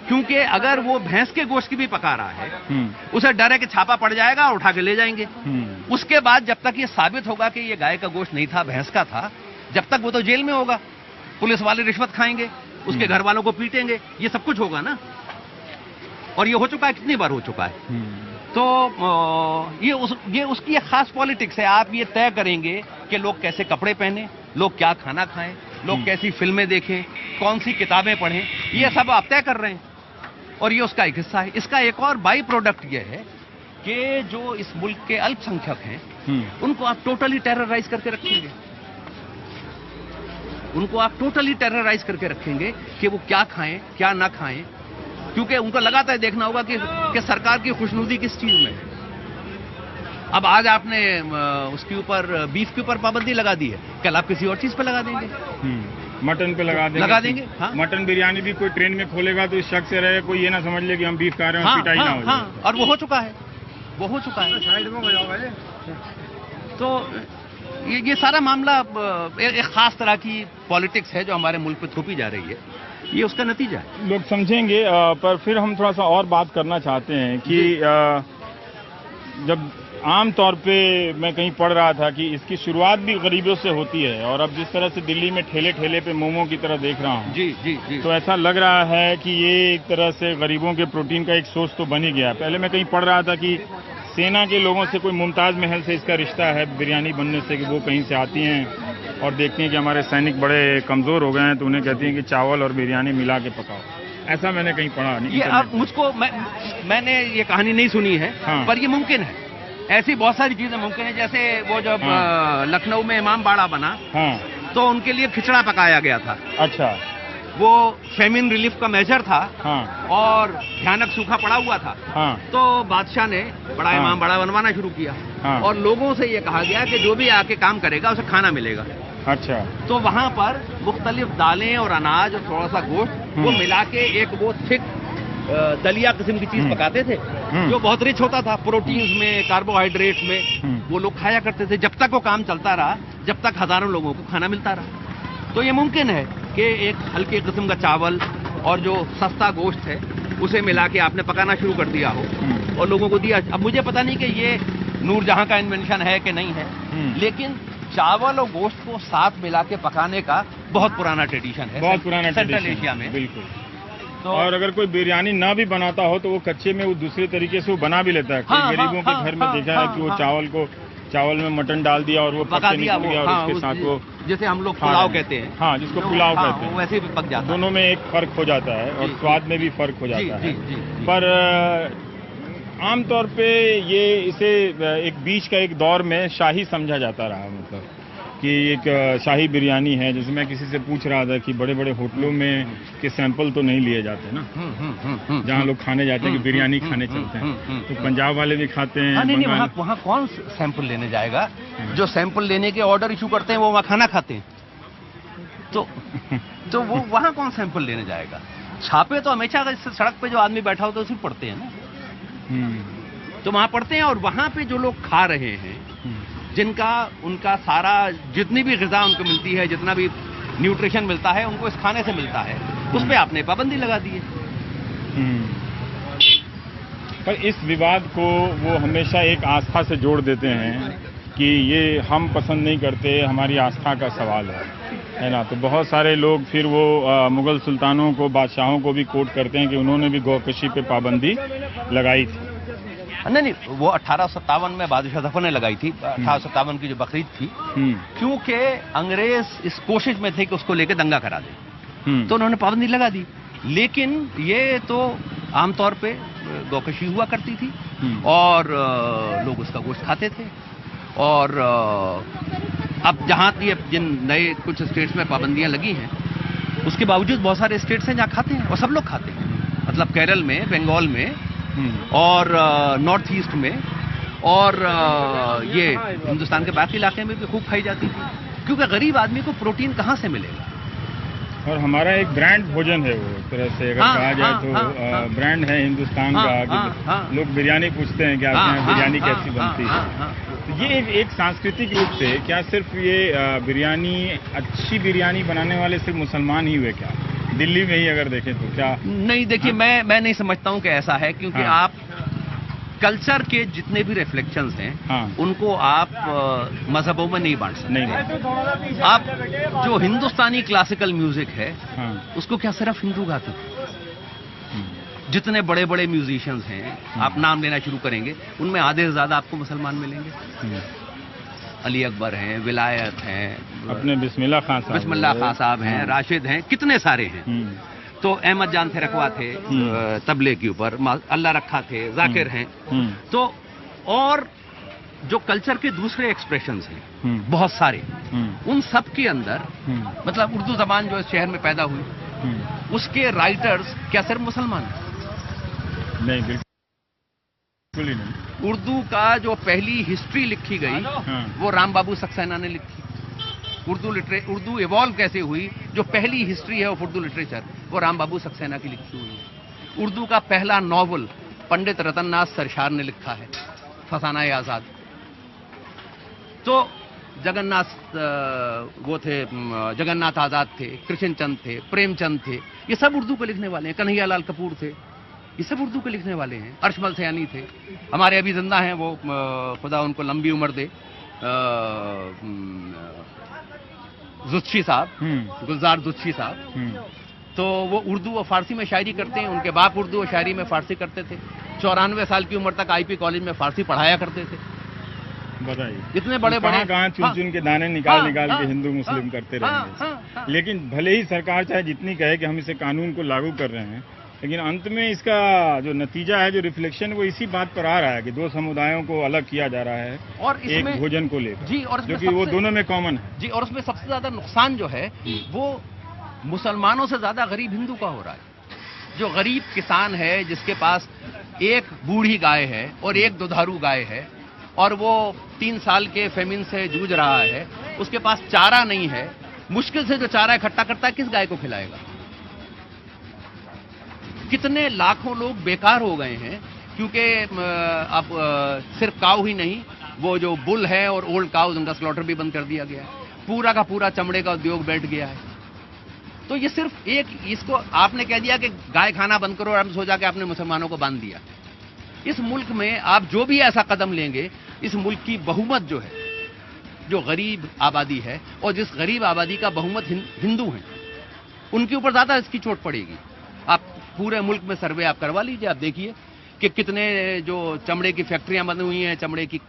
क्योंकि अगर वो भैंस के गोश्त की भी पका रहा है, उसे डर है कि छापा पड़ जाएगा और उठा के ले जाएंगे। उसके बाद जब तक ये साबित होगा कि ये गाय का गोश्त नहीं था, भैंस का था, जब तक वो तो जेल में होगा, पुलिस वाले रिश्वत खाएंगे, उसके घर वालों को पीटेंगे, ये सब कुछ होगा ना। और ये हो चुका है, कितनी बार हो चुका है। तो ये उसकी एक खास पॉलिटिक्स है। आप ये तय करेंगे कि लोग कैसे कपड़े पहने, लोग क्या खाना खाएं, लोग कैसी फिल्में देखें, कौन सी किताबें पढ़ें, ये सब आप तय कर रहे हैं और ये उसका एक हिस्सा है। इसका एक और बाई प्रोडक्ट ये है कि जो इस मुल्क के अल्पसंख्यक हैं उनको आप टोटली टेरराइज करके रखेंगे, उनको आप टोटली टेरराइज करके रखेंगे कि वो क्या खाएं क्या ना खाएं, क्योंकि उनको लगातार देखना होगा कि सरकार की खुशनुदी किस चीज में है। अब आज आपने उसके ऊपर बीफ के ऊपर पाबंदी लगा दी है, कल आप किसी और चीज पे लगा देंगे, मटन पे लगा देंगे। हाँ? मटन बिरयानी भी कोई ट्रेन में खोलेगा तो इस शक से रहे कोई ये ना समझ ले कि हम बीफ खा रहे हैं, पिटाई ना हो जाए। और वो हो चुका है, वो हो चुका है। साइड में हो जाओगे। तो ये सारा मामला एक खास तरह की पॉलिटिक्स है जो हमारे मुल्क पे थोपी जा रही है, ये उसका नतीजा है। लोग समझेंगे। पर फिर हम थोड़ा सा और बात करना चाहते हैं कि जब आम तौर पे मैं कहीं पढ़ रहा था कि इसकी शुरुआत भी गरीबों से होती है, और अब जिस तरह से दिल्ली में ठेले ठेले पे मोमो की तरह देख रहा हूँ, जी, तो ऐसा लग रहा है कि ये एक तरह से गरीबों के प्रोटीन का एक सोर्स तो बन ही गया। पहले मैं कहीं पढ़ रहा था कि सेना के लोगों से कोई मुमताज़ महल से इसका रिश्ता है बिरयानी बनने से, कि वो कहीं से आती हैं और देखती हैं कि हमारे सैनिक बड़े कमज़ोर हो गए हैं, तो उन्हें कहती हैं कि चावल और बिरयानी मिला के पकाओ। ऐसा मैंने कहीं पढ़ा नहीं। ये अब मुझको मैंने ये कहानी नहीं सुनी है, पर ये मुमकिन है। ऐसी बहुत सारी चीजें मुमकिन है। जैसे वो जब लखनऊ में इमाम बाड़ा बना, तो उनके लिए खिचड़ा पकाया गया था। अच्छा, वो फेमिन रिलीफ का मेजर था और भयानक सूखा पड़ा हुआ था। तो बादशाह ने बड़ा इमाम बाड़ा बनवाना शुरू किया और लोगों से ये कहा गया कि जो भी आके काम करेगा उसे खाना मिलेगा। अच्छा, तो वहां पर मुख्तलिफ दालें और अनाज और थोड़ा सा गोश्त वो मिला के एक वो थिक दलिया किस्म की चीज पकाते थे, जो बहुत रिच होता था प्रोटीन्स में, कार्बोहाइड्रेट में। वो लोग खाया करते थे जब तक वो काम चलता रहा, जब तक हजारों लोगों को खाना मिलता रहा। तो ये मुमकिन है कि एक हल्के किस्म का चावल और जो सस्ता गोश्त है उसे मिला के आपने पकाना शुरू कर दिया हो और लोगों को दिया। अब मुझे पता नहीं कि ये नूरजहां का इन्वेंशन है कि नहीं है, लेकिन चावल और गोश्त को साथ मिला के पकाने का बहुत पुराना ट्रेडिशन है, बहुत पुराना सेंट्रल एशिया में। बिल्कुल। तो और अगर कोई बिरयानी ना भी बनाता हो तो वो कच्चे में वो दूसरे तरीके से वो बना भी लेता है। कई गरीबों के घर में देखा है कि वो चावल को चावल में मटन डाल दिया और वो पक पका के दिया निकल वो, गया और हाँ, उसके साथ वो जैसे हम लोग खा पुलाव रहे हैं। कहते हैं। हाँ, जिसको पुलाव हाँ, कहते हैं, वो वैसे भी पक जाता है। दोनों में एक फर्क हो जाता है और जी, स्वाद में भी फर्क हो जाता जी, है। जी, जी। पर आमतौर पे ये इसे एक बीच का एक दौर में शाही समझा जाता रहा, मतलब कि एक शाही बिरयानी है। जैसे मैं किसी से पूछ रहा था कि बड़े बड़े होटलों में के सैंपल तो नहीं लिए जाते ना, जहाँ लोग खाने जाते हैं कि बिरयानी खाने चलते हैं, तो पंजाब वाले भी खाते हैं। हाँ, नहीं, बंगाल- वहाँ कौन सैंपल लेने जाएगा? जो सैंपल लेने के ऑर्डर इशू करते हैं वो वहाँ खाना खाते हैं, तो वो वहाँ कौन सैंपल लेने जाएगा? छापे तो हमेशा सड़क पे जो आदमी बैठा होता है उसी पढ़ते हैं ना, तो वहाँ पढ़ते हैं। और वहाँ पे जो लोग खा रहे हैं, जिनका उनका सारा जितनी भी ग़िज़ा उनको मिलती है, जितना भी न्यूट्रिशन मिलता है, उनको इस खाने से मिलता है, उस पे आपने पाबंदी लगा दी है। पर इस विवाद को वो हमेशा एक आस्था से जोड़ देते हैं कि ये हम पसंद नहीं करते, हमारी आस्था का सवाल है ना। तो बहुत सारे लोग फिर वो मुगल सुल्तानों को, बादशाहों को भी कोट करते हैं कि उन्होंने भी गौकशी पे पाबंदी लगाई थी। नहीं, वो 1857 में बादशाह जफर ने लगाई थी, 1857 की जो बकरीद थी, क्योंकि अंग्रेज इस कोशिश में थे कि उसको लेकर दंगा करा दें, तो उन्होंने पाबंदी लगा दी। लेकिन ये तो आमतौर पे गौकशी हुआ करती थी और लोग उसका गोश्त खाते थे। और अब जहाँ जिन नए कुछ स्टेट्स में पाबंदियां लगी हैं, उसके बावजूद बहुत सारे स्टेट्स हैं जहाँ खाते हैं और सब लोग खाते हैं। मतलब केरल में, बंगाल में और नॉर्थ ईस्ट में और ये हिंदुस्तान के बाकी इलाके में भी खूब खाई जाती थी, क्योंकि गरीब आदमी को प्रोटीन कहाँ से मिलेगा। और हमारा एक ब्रांड भोजन है वो, एक तरह से अगर कहा जाए तो ब्रांड है हिंदुस्तान का। लोग बिरयानी पूछते हैं कि आपके यहाँ बिरयानी कैसी बनती है। तो ये एक सांस्कृतिक रूप से क्या सिर्फ ये बिरयानी, अच्छी बिरयानी बनाने वाले सिर्फ मुसलमान ही हुए क्या? दिल्ली में ही अगर देखें तो क्या? नहीं, देखिए, मैं नहीं समझता हूँ कि ऐसा है, क्योंकि आप कल्चर के जितने भी रिफ्लेक्शंस हैं, उनको आप मजहबों में नहीं बांट सकते। नहीं। आप जो हिंदुस्तानी क्लासिकल म्यूजिक है, उसको क्या सिर्फ हिंदू गाते हैं? जितने बड़े बड़े म्यूजिशियंस हैं, आप नाम लेना शुरू करेंगे, उनमें आधे से ज्यादा आपको मुसलमान मिलेंगे। अली अकबर हैं, विलायत हैं, अपने बिस्मिल्लाह खां साहब हैं, राशिद हैं, कितने सारे हैं। तो अहमद जान थे, रखवा थे तबले के ऊपर, अल्लाह रखा थे, जाकिर हैं। तो और जो कल्चर के दूसरे एक्सप्रेशंस हैं बहुत सारे, उन सब के अंदर मतलब उर्दू जबान जो इस शहर में पैदा हुई, उसके राइटर्स क्या सिर्फ मुसलमान हैं? नहीं, बिल्कुल ही नहीं। उर्दू का जो पहली हिस्ट्री लिखी गई वो राम बाबू सक्सेना ने लिखी। उर्दू इवॉल्व कैसे हुई, जो पहली हिस्ट्री है ऑफ उर्दू लिटरेचर, वो राम बाबू सक्सेना की लिखी हुई है। उर्दू का पहला नॉवल पंडित रतननाथ सरशार ने लिखा है, फसाना आजाद। तो जगन्नाथ वो थे, जगन्नाथ आजाद थे, कृष्णचंद थे, प्रेमचंद थे, ये सब उर्दू को लिखने वाले हैं। कन्हैया लाल कपूर थे, ये सब उर्दू के लिखने वाले हैं। अर्शमल सयानी थे, हमारे अभी जिंदा हैं वो, खुदा उनको लंबी उम्र दे, जुत्शी साहब, गुलजार जुत्शी साहब। तो वो उर्दू और फारसी में शायरी करते हैं। उनके बाप उर्दू और शायरी में फारसी करते थे। 94 साल की उम्र तक आईपी कॉलेज में फारसी पढ़ाया करते थे। बताइए, इतने बड़े बड़े कहाँ चुन के दाने निकाल के हिंदू मुस्लिम करते रहेंगे। लेकिन भले ही सरकार चाहे जितनी कहे कि हम इसे कानून को लागू कर रहे हैं, लेकिन अंत में इसका जो नतीजा है, जो रिफ्लेक्शन, वो इसी बात पर आ रहा है कि दो समुदायों को अलग किया जा रहा है और एक भोजन को लेकर जी, और जो कि वो दोनों में कॉमन है जी। और उसमें सबसे ज्यादा नुकसान जो है वो मुसलमानों से ज्यादा गरीब हिंदू का हो रहा है। जो गरीब किसान है, जिसके पास एक बूढ़ी गाय है और एक दुधारू गाय है, और वो 3 साल के फेमिन से जूझ रहा है, उसके पास चारा नहीं है, मुश्किल से जो चारा इकट्ठा करता है, किस गाय को खिलाएगा? कितने लाखों लोग बेकार हो गए हैं, क्योंकि अब सिर्फ काऊ ही नहीं, वो जो बुल है और ओल्ड काउज, उनका स्लॉटर भी बंद कर दिया गया है। पूरा का पूरा चमड़े का उद्योग बैठ गया है। तो ये सिर्फ एक, इसको आपने कह दिया कि गाय खाना बंद करो, और हम सोचा कि आपने मुसलमानों को बांध दिया। इस मुल्क में आप जो भी ऐसा कदम लेंगे, इस मुल्क की बहुमत जो है, जो गरीब आबादी है, और जिस गरीब आबादी का बहुमत हिंदू हैं, उनके ऊपर ज्यादा इसकी चोट पड़ेगी। आप पूरे मुल्क में सर्वे आप करवा लीजिए, आप देखिए कि कितने जो चमड़े की फैक्ट्रियां बनी हुई हैं, चमड़े की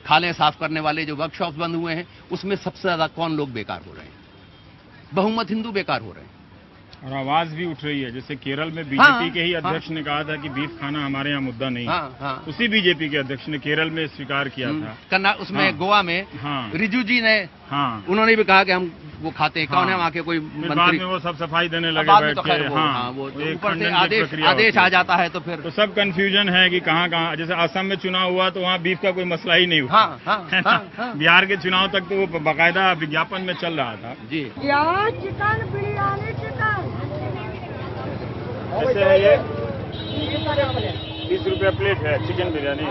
खाले साफ करने वाले जो वर्कशॉप्स बंद हुए हैं, उसमें सबसे ज्यादा कौन लोग बेकार हो रहे हैं? बहुमत हिंदू बेकार हो रहे हैं। और आवाज भी उठ रही है, जैसे केरल में बीजेपी के ही अध्यक्ष ने कहा था कि बीफ खाना हमारे यहाँ मुद्दा नहीं है। उसी बीजेपी के अध्यक्ष ने केरल में स्वीकार किया था। उसमें गोवा में रिजू जी ने, उन्होंने भी कहा कि हम वो खाते हैं। कौन है वहाँ के कोई मंत्री? में वो सब सफाई देने लगे बाद में बैठ तो के। वो ऊपर से आदेश आ जाता है तो फिर तो सब कंफ्यूजन है कि कहाँ कहाँ। जैसे असम में चुनाव हुआ तो वहाँ बीफ का कोई मसला ही नहीं हुआ। बिहार के चुनाव तक तो वो बाकायदा विज्ञापन में चल रहा था। जी चिकन बिरयानी चिकन कैसे है ये? 20 रुपया प्लेट है चिकन बिरयानी।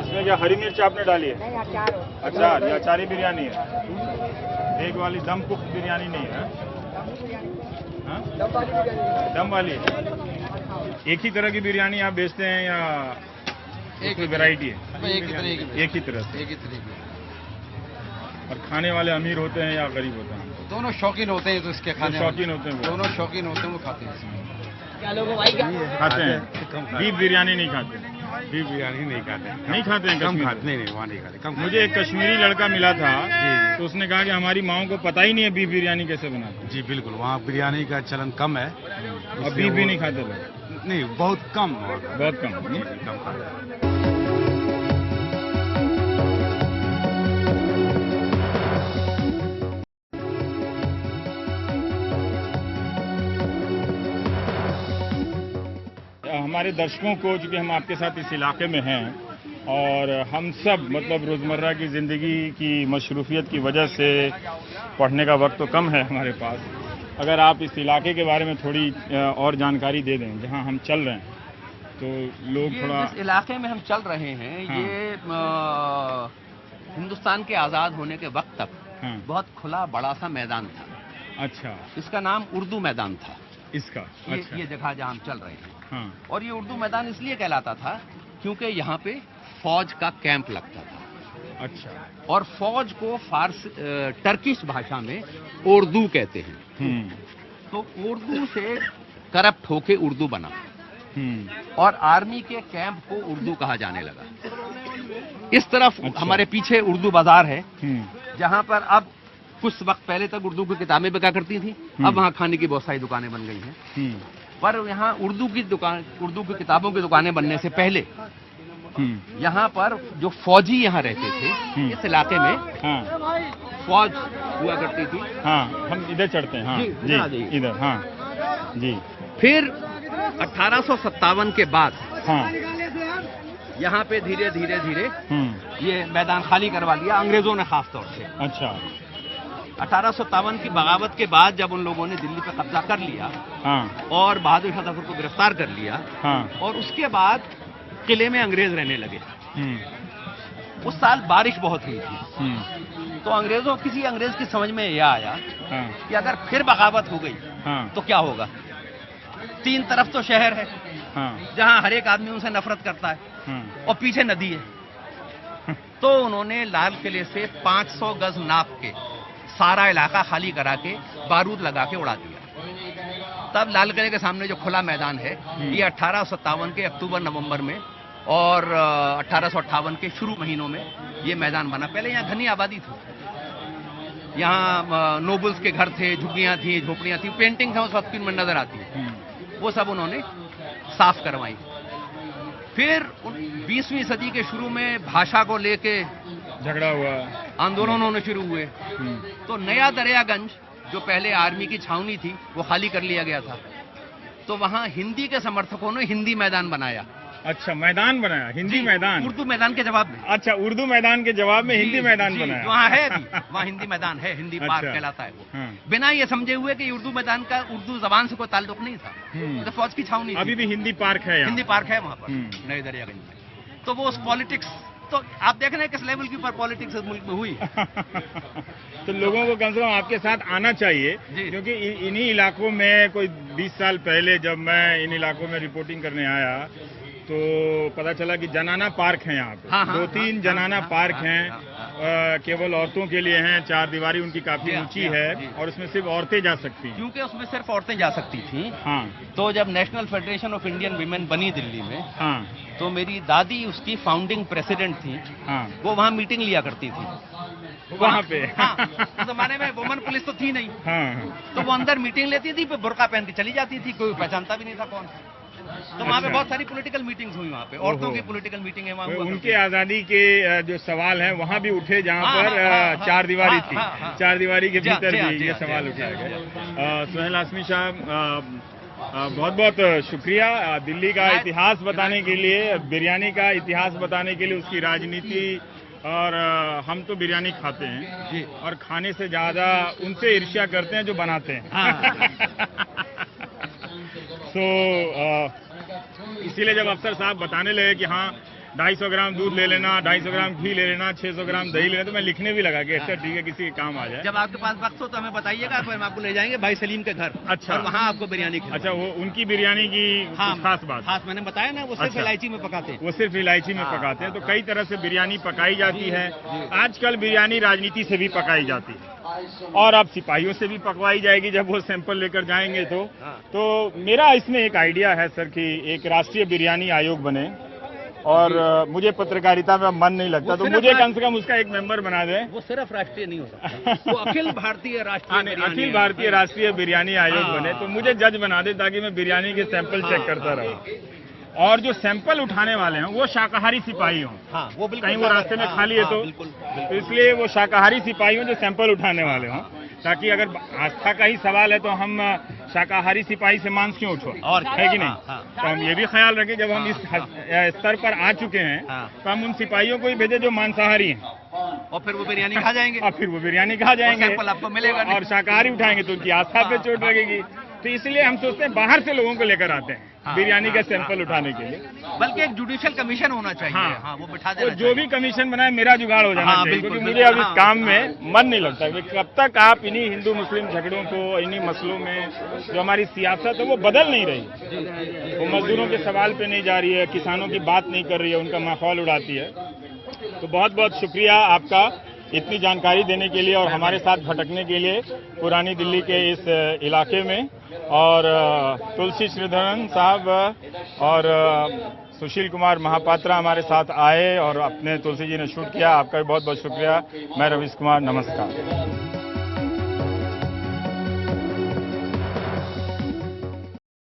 इसमें क्या हरी मिर्च आपने डाली है? अचार, ये अचारी बिरयानी है। एक वाली दम कुक बिरयानी नहीं है? दम वाली। एक ही तरह की बिरयानी आप बेचते हैं या एक ही वैरायटी है? एक ही तरह से। और खाने वाले अमीर होते हैं या गरीब होते हैं? दोनों शौकीन होते हैं, तो इसके खाने शौकीन होते हैं। दोनों शौकीन होते हैं, वो खाते हैं। क्या लोग भाई खाते हैं? बीफ बिरयानी नहीं खाते? बीफ बिरयानी नहीं खाते। नहीं खाते हैं? कम खाते। नहीं, वहाँ नहीं खाते, कम। मुझे एक कश्मीरी लड़का मिला था, तो उसने कहा कि हमारी माओं को पता ही नहीं है बीफ बिरयानी कैसे बनाते हैं। जी बिल्कुल, वहाँ बिरयानी का चलन कम है और बीफ भी नहीं खाते लोग? नहीं, बहुत कम। बहुत कम खाते। हमारे दर्शकों को, चूँकि हम आपके साथ इस इलाके में हैं और हम सब मतलब रोज़मर्रा की ज़िंदगी की मशरूफियत की वजह से पढ़ने का वक्त तो कम है हमारे पास, अगर आप इस इलाके के बारे में थोड़ी और जानकारी दे दें जहां हम चल रहे हैं, तो लोग थोड़ा। जिस इलाके में हम चल रहे हैं, ये हिंदुस्तान के आज़ाद होने के वक्त तक बहुत खुला बड़ा सा मैदान था। अच्छा। इसका नाम उर्दू मैदान था। इसका? अच्छा। ये जगह जहाँ हम चल रहे हैं। हाँ। और ये उर्दू मैदान इसलिए कहलाता था क्योंकि यहाँ पे फौज का कैंप लगता था। अच्छा। और फौज को टर्किश भाषा में उर्दू कहते हैं। तो उर्दू से करप्ट होके उर्दू बना और आर्मी के कैंप को उर्दू कहा जाने लगा। इस तरफ हमारे पीछे उर्दू बाजार है, जहाँ पर अब कुछ वक्त पहले तक उर्दू की किताबें बिका करती थी, अब वहाँ खाने की बहुत सारी दुकानें बन गई हैं। पर यहाँ उर्दू की किताबों की दुकानें बनने से पहले यहाँ पर जो फौजी यहाँ रहते थे, इस इलाके में फौज हुआ करती थी। हाँ, हम इधर चढ़ते हैं। हाँ जी, इधर। हाँ जी। फिर 1857 के बाद यहाँ पे धीरे धीरे ये मैदान खाली करवा लिया अंग्रेजों ने, खास तौर से। अच्छा। 1857 की बगावत के बाद जब उन लोगों ने दिल्ली पर कब्जा कर लिया और बहादुर शाह जफर को गिरफ्तार कर लिया, और उसके बाद किले में अंग्रेज रहने लगे। उस साल बारिश बहुत हुई थी, तो किसी अंग्रेज की समझ में यह आया कि अगर फिर बगावत हो गई तो क्या होगा। 3 तरफ तो शहर है जहां हर एक आदमी उनसे नफरत करता है और पीछे नदी है। तो उन्होंने लाल किले से 500 गज नाप के सारा इलाका खाली करा के बारूद लगा के उड़ा दिया। तब लाल किले के सामने जो खुला मैदान है, ये 1857 के अक्टूबर नवंबर में और 1858 के शुरू महीनों में ये मैदान बना। पहले यहाँ घनी आबादी थी, यहाँ नोबल्स के घर थे, झुग्गियाँ थी, झोपड़ियाँ थी, पेंटिंग उस वक्त में नजर आती है, वो सब उन्होंने साफ करवाई। फिर 20वीं सदी के शुरू में भाषा को लेके झगड़ा हुआ, आंदोलन होने शुरू हुए, तो नया दरियागंज जो पहले आर्मी की छावनी थी वो खाली कर लिया गया था। तो वहाँ हिंदी के समर्थकों ने हिंदी मैदान बनाया। अच्छा, मैदान बनाया, हिंदी मैदान। उर्दू मैदान के जवाब में। अच्छा, उर्दू मैदान के जवाब में हिंदी मैदान बनाया। वहाँ है अभी, वहाँ हिंदी मैदान है, हिंदी पार्क कहलाता है वो। बिना ये समझे हुए कि उर्दू मैदान का उर्दू जबान से कोई ताल्लुक नहीं था, तो फौज की छावनी। अभी भी हिंदी पार्क है, हिंदी पार्क है वहाँ पर नए दरियागंज में। तो वो उस पॉलिटिक्स, तो आप देख रहे हैं किस लेवल की ऊपर पॉलिटिक्स इस मुल्क में हुई। तो लोगों को कम से कम आपके साथ आना चाहिए, क्योंकि इन्हीं इलाकों में कोई 20 साल पहले जब मैं इन इलाकों में रिपोर्टिंग करने आया तो पता चला कि जनाना पार्क है यहाँ पे। 2-3 जनाना पार्क हैं केवल औरतों के लिए हैं, चार दीवारी उनकी काफी ऊंची है और उसमें सिर्फ औरतें जा सकती हैं। क्योंकि उसमें सिर्फ औरतें जा सकती थी। हाँ। तो जब national federation of Indian women बनी दिल्ली में, हाँ, तो मेरी दादी उसकी फाउंडिंग प्रेसिडेंट थी। हाँ, वो वहाँ मीटिंग लिया करती थी वहाँ पे। हाँ, उस जमाने में वुमन पुलिस तो थी नहीं। हाँ, तो वो अंदर मीटिंग लेती थी, फिर बुर्का पहनती चली जाती थी, कोई पहचानता भी नहीं था कौन। तो वहाँ पे बहुत सारी पॉलिटिकल मीटिंग्स हुई, वहाँ पे औरतों की पॉलिटिकल मीटिंग है वहाँ हुआ। उनके आजादी के जो सवाल हैं वहाँ भी उठे जहाँ पर चार दीवारी थी। चार दीवारी के भीतर भी ये सवाल उठाया गया। सुहेल हाशमी साहब, बहुत बहुत शुक्रिया दिल्ली का इतिहास बताने के लिए, बिरयानी का इतिहास बताने के लिए, उसकी राजनीति। और हम तो बिरयानी खाते हैं और खाने से ज्यादा उनसे ईर्ष्या करते हैं जो बनाते हैं। इसीलिए जब अफसर साहब बताने लगे कि हाँ 250 ग्राम दूध ले लेना, 250 ग्राम घी ले लेना, 600 ग्राम दही ले लेना, तो मैं लिखने भी लगा कि अच्छा ठीक है, किसी के काम आ जाए। जब आपके पास वक्त हो तो हमें बताइएगा, फिर हम आपको ले जाएंगे भाई सलीम के घर। अच्छा। और वहाँ आपको बिरयानी खिलाएंगे। अच्छा, वो उनकी बिरयानी की खास बात। खास मैंने बताया ना, वो सिर्फ इलायची में पकाते हैं। वो सिर्फ इलायची में पकाते हैं। तो कई तरह से बिरयानी पकाई जाती है। आजकल बिरयानी राजनीति से भी पकाई जाती है और अब सिपाहियों से भी पकवाई जाएगी जब वो सैंपल लेकर जाएंगे। तो मेरा इसमें एक आइडिया है सर कि एक राष्ट्रीय बिरयानी आयोग बने और मुझे पत्रकारिता में मन नहीं लगता, तो मुझे कम से कम उसका एक मेंबर बना दें। वो सिर्फ राष्ट्रीय नहीं हो सकता, वो अखिल भारतीय राष्ट्रीय बिरयानी आयोग बने, तो मुझे जज बना दे ताकि मैं बिरयानी के सैंपल चेक करता रहूं। और जो सैंपल उठाने वाले हैं वो शाकाहारी सिपाही हों। हाँ, वो कहीं वो रास्ते में खाली है तो इसलिए वो शाकाहारी सिपाही हों जो सैंपल उठाने वाले हों, ताकि अगर आस्था का ही सवाल है तो हम शाकाहारी सिपाही से मांस क्यों उठो, और है कि नहीं। तो हम ये भी ख्याल रखें जब हम इस स्तर पर आ चुके हैं तो हम उन सिपाहियों को ही भेजे जो मांसाहारी हैं, और फिर वो बिरयानी खा जाएंगे। और फिर वो बिरयानी खा जाएंगे, सैंपल आपको मिलेगा नहीं। और शाकाहारी उठाएंगे तो उनकी आस्था पे चोट लगेगी। तो इसलिए हम सोचते हैं बाहर से लोगों को लेकर आते हैं बिरयानी का सैंपल उठाने के लिए। बल्कि एक जुडिशियल कमीशन होना चाहिए। हाँ, वो बिठा देना चाहिए। जो भी कमीशन बनाए मेरा जुगाड़ हो जाना चाहिए, क्योंकि मुझे अब इस काम में मन नहीं लगता। कब तक आप इन्हीं हिंदू मुस्लिम झगड़ों को, इन्हीं मसलों में जो हमारी सियासत है वो बदल नहीं रही, वो मजदूरों के सवाल पे नहीं जा रही है, किसानों की बात नहीं कर रही है, उनका माहौल उड़ाती है। तो बहुत बहुत शुक्रिया आपका इतनी जानकारी देने के लिए और हमारे साथ भटकने के लिए पुरानी दिल्ली के इस इलाके में। और तुलसी श्रीधरन साहब और सुशील कुमार महापात्रा हमारे साथ आए और अपने तुलसी जी ने शूट किया। आपका भी बहुत बहुत शुक्रिया। मैं रवीश कुमार, नमस्कार।